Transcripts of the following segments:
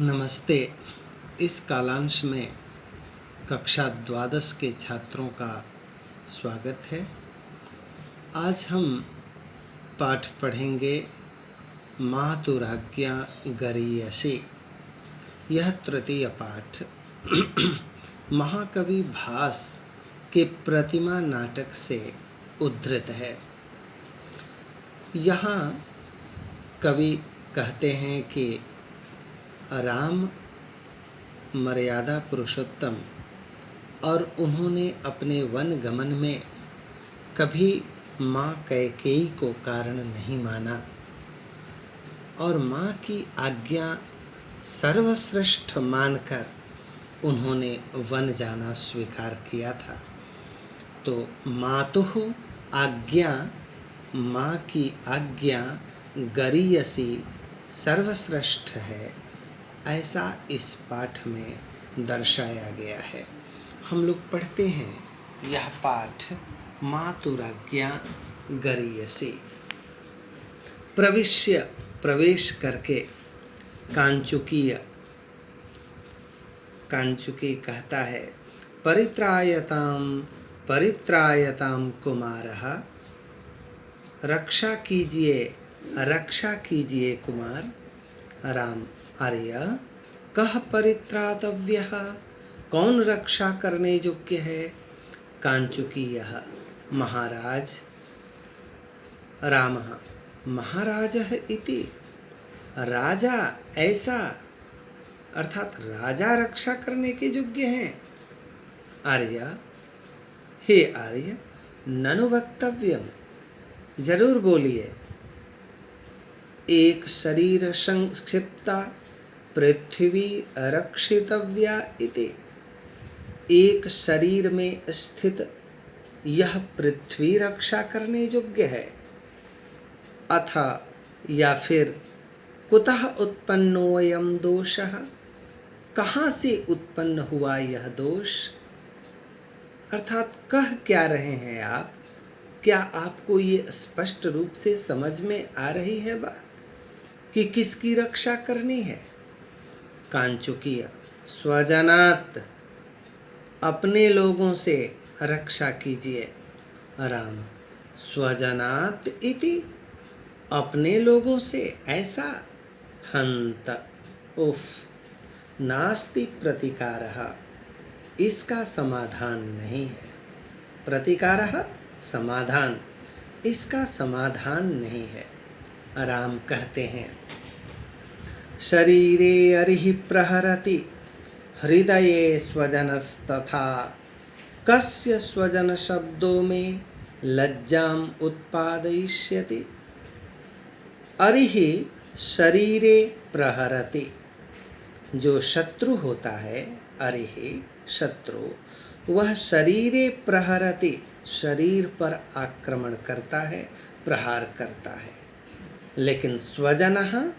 नमस्ते। इस कालांश में कक्षा द्वादश के छात्रों का स्वागत है। आज हम पाठ पढ़ेंगे मातुराज्ञा गरीयसी। यह तृतीय पाठ महाकवि भास के प्रतिमा नाटक से उद्धृत है। यहाँ कवि कहते हैं कि राम मर्यादा पुरुषोत्तम और उन्होंने अपने वन गमन में कभी माँ कैकेयी को कारण नहीं माना और माँ की आज्ञा सर्वश्रेष्ठ मानकर उन्होंने वन जाना स्वीकार किया था। तो मातुः आज्ञा, माँ की आज्ञा गरीयसी सर्वश्रेष्ठ है, ऐसा इस पाठ में दर्शाया गया है। हम लोग पढ़ते हैं यह पाठ मातुराज्ञा गरीयसी। प्रवेश करके कांचुकी कहता है, परित्रायताम कुमारः, रक्षा कीजिए कुमार। राम, आर्य, कः परित्रातव्यः, कौन रक्षा करने योग्य है? कांचुकीयः, महाराज। रामः, महाराजः इति, राजा ऐसा, अर्थात राजा रक्षा करने के योग्य हैं। आर्य, हे आर्य, ननु वक्तव्यम, जरूर बोलिए। एक शरीर संक्षिप्ता पृथ्वी रक्षितव्या इति, एक शरीर में स्थित यह पृथ्वी रक्षा करने योग्य है। अथ या फिर कुतः उत्पन्नोऽयं दोषः, कहाँ से उत्पन्न हुआ यह दोष? अर्थात कह क्या रहे हैं आप? क्या आपको ये स्पष्ट रूप से समझ में आ रही है बात कि किसकी रक्षा करनी है? कांचुकीय, स्वजनात्, अपने लोगों से रक्षा कीजिए। राम, स्वजनात् इति, अपने लोगों से ऐसा। हंत, उफ, नास्ति प्रतिकारः, इसका समाधान नहीं है। प्रतिकारः, समाधान, इसका समाधान नहीं है। राम कहते हैं, शरीरे अरिहि प्रहरति हृदये स्वजनस्तथा, कस्य स्वजन शब्दों में लज्जाम उत्पादयिष्यति। अरिहि शरीरे प्रहरति, जो शत्रु होता है, अरिहि शत्रु, वह शरीरे प्रहरति, शरीर पर आक्रमण करता है, प्रहार करता है। लेकिन स्वजनः,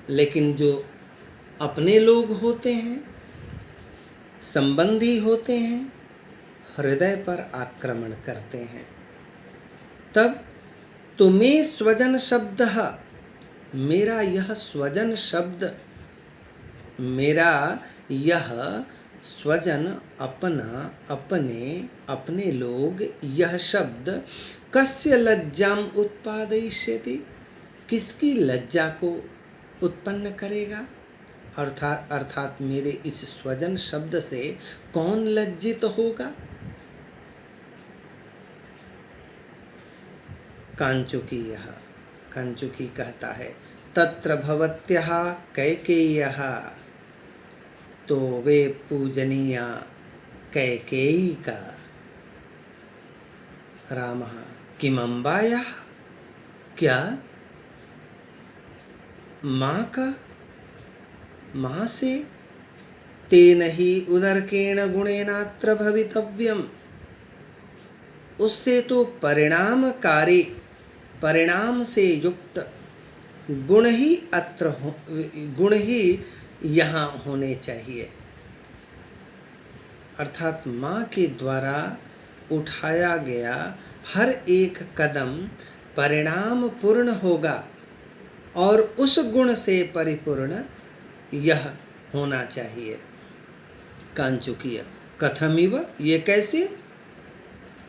लेकिन जो अपने लोग होते हैं, संबंधी होते हैं, हृदय पर आक्रमण करते हैं। तब तो मैं स्वजन शब्द, मेरा यह स्वजन शब्द, मेरा यह स्वजन, अपना, अपने लोग, यह शब्द कस्य लज्जाम उत्पादयिष्यति, किसकी लज्जा को उत्पन्न करेगा? अर्थात मेरे इस स्वजन शब्द से कौन लज्जित होगा? कांचुकीयः, कांचुकी कहता है, तत्र भवत्यः कैकेय्यः, तो वे पूजनीया कैकेयी का। रामः, किमम्बायाः, क्या माँ का, माँ से? तेन ही उदरकेण गुणेनात्र भवितव्यम, उससे तो परिणामकारी, परिणाम से युक्त गुण ही यहाँ होने चाहिए। अर्थात माँ के द्वारा उठाया गया हर एक कदम परिणाम पूर्ण होगा और उस गुण से परिपूर्ण यह होना चाहिए। कांचुकीय कथमिव, ये कैसे?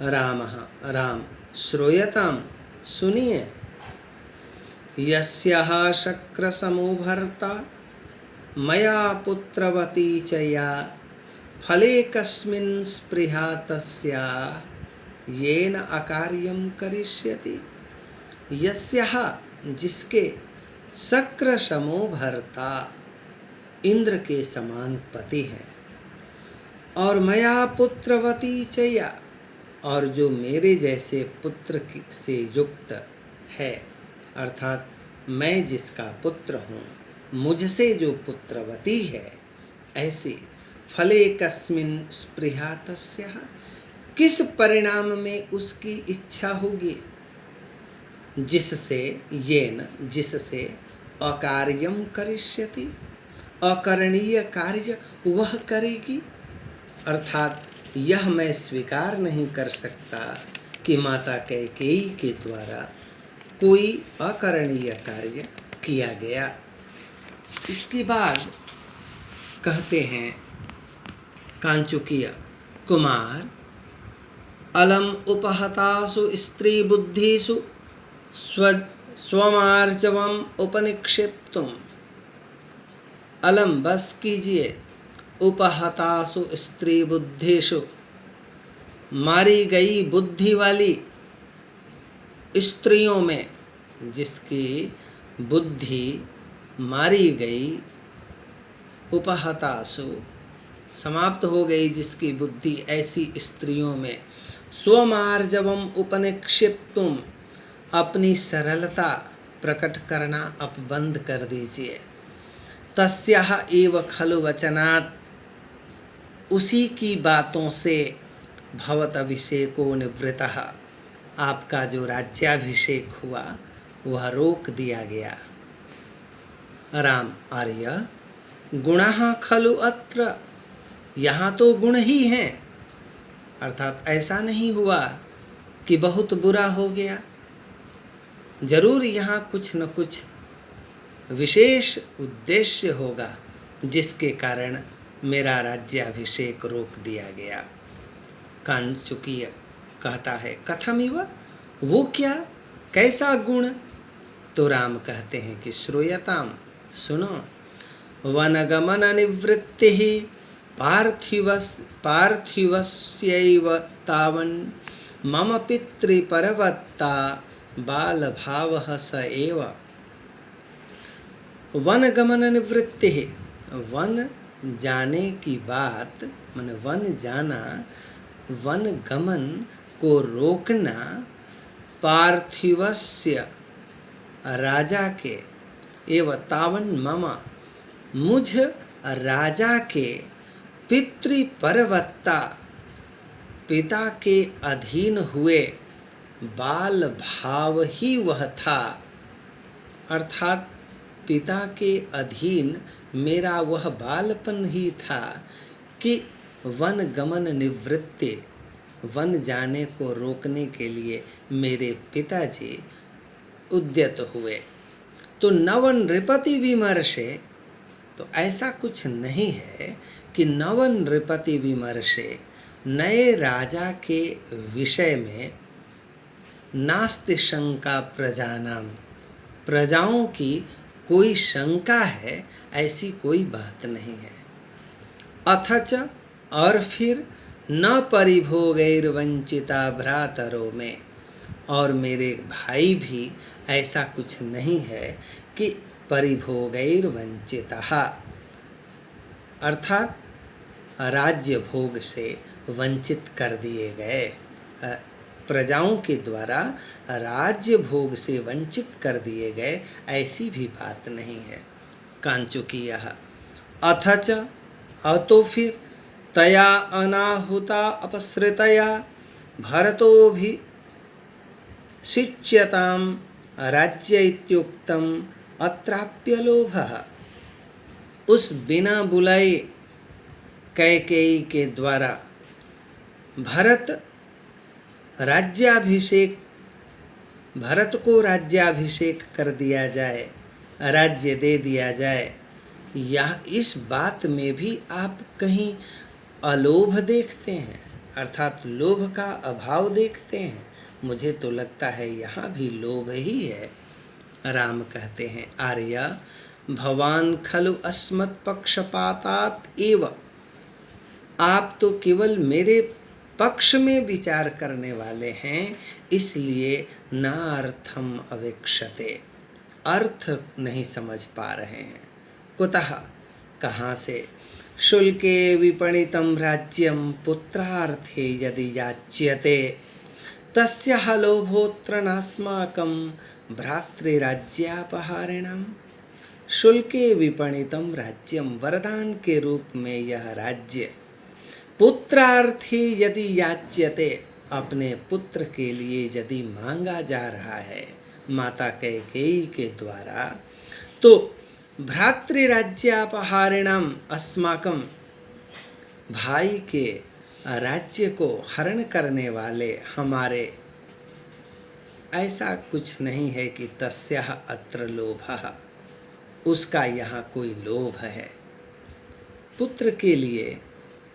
रामः राम, श्रूयताम, सुनिए। यस्याः शक्रसमो भर्ता मया पुत्रवती च या फले कस्मिन् स्पृहा तस्याः येन अकार्यं करिष्यति। यस्याः, जिसके, शक्र समो भर्ता, इंद्र के समान पति है, और मया पुत्रवती चया, और जो मेरे जैसे पुत्र से युक्त है, अर्थात मैं जिसका पुत्र हूँ, मुझसे जो पुत्रवती है, ऐसे फले कस्मिन् स्पृहा तस्याः, किस परिणाम में उसकी इच्छा होगी, जिससे येन, जिससे अकार्यम करिष्यति, अकरणीय कार्य वह करेगी। अर्थात यह मैं स्वीकार नहीं कर सकता कि माता कैकेयी के द्वारा कोई अकरणीय कार्य किया गया। इसके बाद कहते हैं कांचुकीय कुमार, अलम उपहतासु स्त्री बुद्धिषु स्वमार्जवम उपनिक्षेप्तुम। अलम, बस कीजिए, उपहतासु स्त्री बुद्धिषु, मारी गई बुद्धि वाली स्त्रियों में, जिसकी बुद्धि मारी गई, उपहतासु समाप्त हो गई जिसकी बुद्धि, ऐसी स्त्रियों में, स्वमार्जवम उपनिक्षिप्तुम, अपनी सरलता प्रकट करना अब बंद कर दीजिए। तस्याः एव खलु वचनात्, उसी की बातों से, भवत अभिषेको निवृतः, आपका जो राज्याभिषेक हुआ वह रोक दिया गया। राम, आर्य, गुणः खलु अत्र, यहाँ तो गुण ही हैं, अर्थात ऐसा नहीं हुआ कि बहुत बुरा हो गया, जरूर यहाँ कुछ न कुछ विशेष उद्देश्य होगा जिसके कारण मेरा राज्याभिषेक रोक दिया गया। कांचुकीय कहता है कथमिव, वो क्या, कैसा गुण? तो राम कहते हैं कि श्रूयताम, सुनो। वनगमन निवृत्तिः पार्थिवस्यैव तावन् मम पितृपरवत्ता बालभावः स एव। वनगमन निवृत्तिः, वन जाने की बात, माने वन जाना, वन गमन को रोकना, पार्थिवस्य, राजा के, एव तावन मम, मुझ राजा के, पितृपरवत्ता, पिता के अधीन हुए, बाल भाव ही वह था, अर्थात पिता के अधीन मेरा वह बालपन ही था कि वन गमन निवृत्ति, वन जाने को रोकने के लिए मेरे पिताजी उद्यत हुए। तो नवन नृपति विमर्शे, तो ऐसा कुछ नहीं है कि नवन नृपति विमर्शे, नए राजा के विषय में, नास्ति शंका प्रजानाम, प्रजाओं की कोई शंका है, ऐसी कोई बात नहीं है। अथच, और फिर, न परिभोगैर्वंचिता भ्रातरों में, और मेरे भाई भी ऐसा कुछ नहीं है कि परिभोगैर्वंचितः, अर्थात राज्य भोग से वंचित कर दिए गए, प्रजाओं के द्वारा राज्य भोग से वंचित कर दिए गए, ऐसी भी बात नहीं है। कांचुकीयः अथच, तो फिर, तया अनाहुता अपसृतया भरतो भी शिच्यताम राज्य इत्युक्तम अत्राप्य लोभः। उस बिना बुलाए कैकेयी के द्वारा भरत राज्याभिषेक, भरत को राज्याभिषेक कर दिया जाए, राज्य दे दिया जाए, यह इस बात में भी आप कहीं अलोभ देखते हैं, अर्थात लोभ का अभाव देखते हैं? मुझे तो लगता है यहाँ भी लोभ ही है। राम कहते हैं, आर्य भवान खलु अस्मत् पक्षपातात एव। आप तो केवल मेरे पक्ष में विचार करने वाले हैं, इसलिए नार्थम अवेक्षते, अर्थ नहीं समझ पा रहे हैं। कुतः, कहाँ से? शुल्के विपणितं राज्यं पुत्रार्थे यदि याच्यते तस्याह लोभोऽत्र नास्माकं भ्रातृराज्यापहारिणम्। शुल्के विपणितं राज्यम, वरदान के रूप में यह राज्य, पुत्रार्थी यदि याच्यते, अपने पुत्र के लिए यदि मांगा जा रहा है माता कैकेयी के द्वारा, तो भ्रातृराज्यापहारिणम अस्माकं, भाई के राज्य को हरण करने वाले हमारे, ऐसा कुछ नहीं है कि तस्याः अत्र लोभः, उसका यहाँ कोई लोभ है। पुत्र के लिए,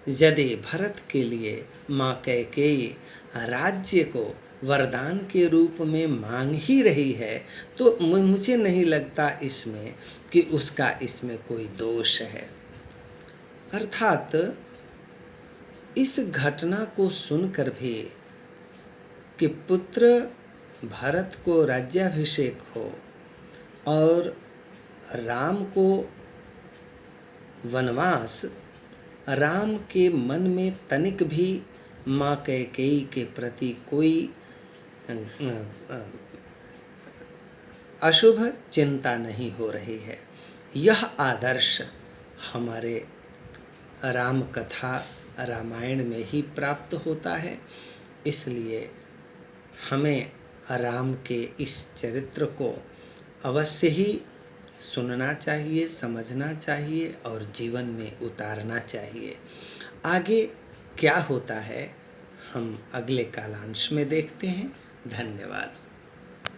यदि भरत के लिए माँ कैकेयी राज्य को वरदान के रूप में मांग ही रही है, तो मुझे नहीं लगता इसमें कि उसका इसमें कोई दोष है। अर्थात इस घटना को सुनकर भी कि पुत्र भरत को राज्याभिषेक हो और राम को वनवास, राम के मन में तनिक भी माँ कैकेयी के प्रति कोई अशुभ चिंता नहीं हो रही है। यह आदर्श हमारे राम कथा रामायण में ही प्राप्त होता है। इसलिए हमें राम के इस चरित्र को अवश्य ही सुनना चाहिए, समझना चाहिए और जीवन में उतारना चाहिए। आगे क्या होता है हम अगले कालांश में देखते हैं। धन्यवाद।